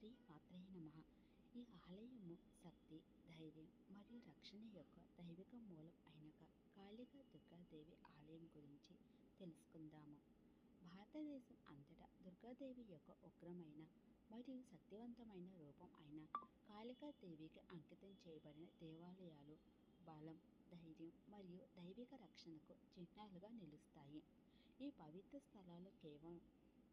శ్రీమాత్రే నమః. ఈ ఆలయము శక్తి, ధైర్యం మరియు రక్షణ యొక్క దైవిక మూలం అయిన కాళికా దుర్గాదేవి ఆలయం గురించి తెలుసుకుందాము. భారతదేశం అంతటా దుర్గాదేవి యొక్క ఉగ్రమైన మరియు శక్తివంతమైన రూపం అయిన కాళికాదేవికి అంకితం చేయబడిన దేవాలయాలు బలం, ధైర్యం మరియు దైవిక రక్షణకు చిహ్నాలుగా నిలుస్తాయి. ఈ పవిత్ర స్థలాలు కేవలం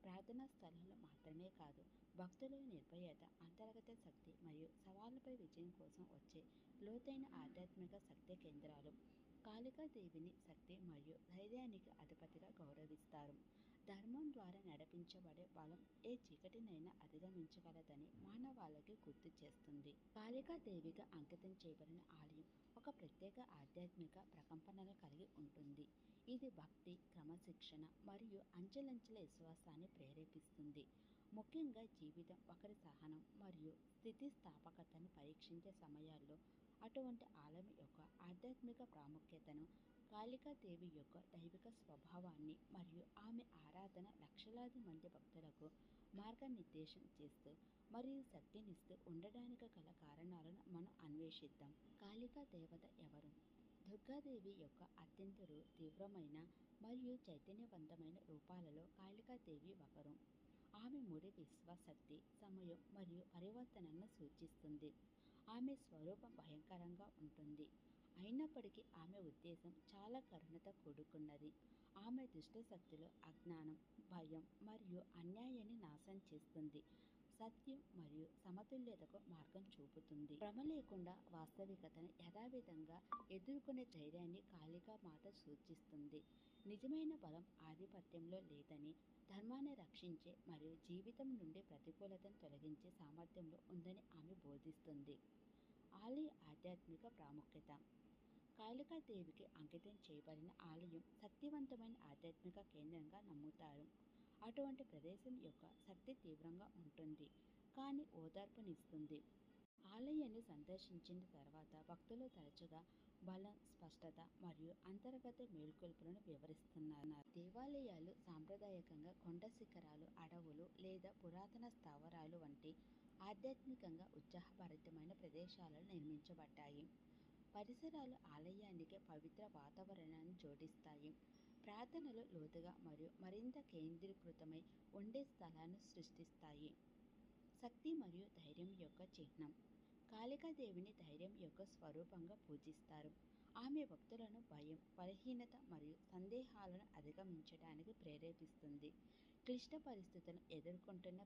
ప్రార్థనా స్థలాలు మాత్రమే కాదు, భక్తుల నిర్భయత, అంతర్గత శక్తి మరియు సవాళ్లపై విజయం కోసం వచ్చే లోతైన ఆధ్యాత్మిక శక్తి కేంద్రాలు. కాళికాదేవిని శక్తి మరియు ధైర్యానికి అధిపతిగా గౌరవిస్తారు. ధర్మం ద్వారా నడిపించబడే బలం ఏ చీకటినైనా అధిగమించగలదని మానవాళికి గుర్తు చేస్తుంది. కాళికాదేవిగా అంకితం చేయబడిన ఆలయం ఒక ప్రత్యేక ఆధ్యాత్మిక ప్రకంపనను కలిగి ఉంటుంది. ఇది భక్తి, క్రమశిక్షణ మరియు అంచెలంచెల విశ్వాసాన్ని ప్రేరేపిస్తుంది. ముఖ్యంగా జీవితం ఒకరి సహనం మరియు స్థితిస్థాపకతను పరీక్షించే సమయాల్లో అటువంటి ఆలయం యొక్క ఆధ్యాత్మిక ప్రాముఖ్యతను, కాళికాదేవి యొక్క దైవిక స్వభావాన్ని మరియు ఆమె ఆరాధన లక్షలాది మంది భక్తులకు మార్గనిర్దేశం చేస్తూ మరియు శక్తినిస్తూ ఉండడానికి గల కారణాలను మనం అన్వేషిద్దాం. కాళికా దేవత ఎవరు? దుర్గాదేవి యొక్క అత్యంత తీవ్రమైన మరియు చైతన్యవంతమైన రూపాలలో కాళికాదేవి ఒకరు. ఆమె ముడి విశ్వశక్తి, సమయం మరియు పరివర్తనను సూచిస్తుంది. ఆమె స్వరూపం భయంకరంగా ఉంటుంది, అయినప్పటికీ ఆమె ఉద్దేశం చాలా కరుణతో కూడుకున్నది. ఆమె దుష్ట శక్తులు అజ్ఞానం, భయం మరియు అన్యాయాన్ని నాశనం చేస్తుంది, సత్యం మరియు సమతుల్యతకు మార్గం చూపుతుంది. భ్రమ లేకుండా వాస్తవికతను యథావిధంగా ఎదుర్కొనే ధైర్యాన్ని కాళికా మాత సూచిస్తుంది. నిజమైన బలం ఆధిపత్యంలో లేదని, ధర్మాన్ని రక్షించే మరియు జీవితం నుండి ప్రతికూలతను తొలగించే సామర్థ్యంలో ఉందని ఆమె బోధిస్తుంది. ఆలయ ఆధ్యాత్మిక ప్రాముఖ్యత. కాళికాదేవికి అంకితం చేయబడిన ఆలయం శక్తివంతమైన ఆధ్యాత్మిక కేంద్రంగా నమ్ముతారు. అటువంటి ప్రదేశం యొక్క శక్తి తీవ్రంగా ఉంటుంది, కానీ ఓదార్పునిస్తుంది. ఆలయాన్ని సందర్శించిన తర్వాత భక్తులు తరచుగా బలం, స్పష్టత మరియు అంతర్గత మేల్కొల్పులను వివరిస్తున్నారు. దేవాలయాలు సాంప్రదాయకంగా కొండ శిఖరాలు, అడవులు లేదా పురాతన స్థావరాలు వంటి ఆధ్యాత్మికంగా ఉత్సాహభరితమైన ప్రదేశాలలో నిర్మించబడ్డాయి. పరిసరాలు ఆలయానికి పవిత్ర వాతావరణాన్ని జోడిస్తాయి. ప్రార్థనలు లోతుగా మరియు మరింత కేంద్రీకృతమై ఉండే స్థలాన్ని సృష్టిస్తాయి. శక్తి మరియు ధైర్యం యొక్క చిహ్నం. కాళికాదేవిని ధైర్యం యొక్క స్వరూపంగా పూజిస్తారు. ఆమె భక్తులను భయం, బలహీనత మరియు సందేహాలను అధిగమించడానికి ప్రేరేపిస్తుంది. క్లిష్ట పరిస్థితులను ఎదుర్కొంటున్న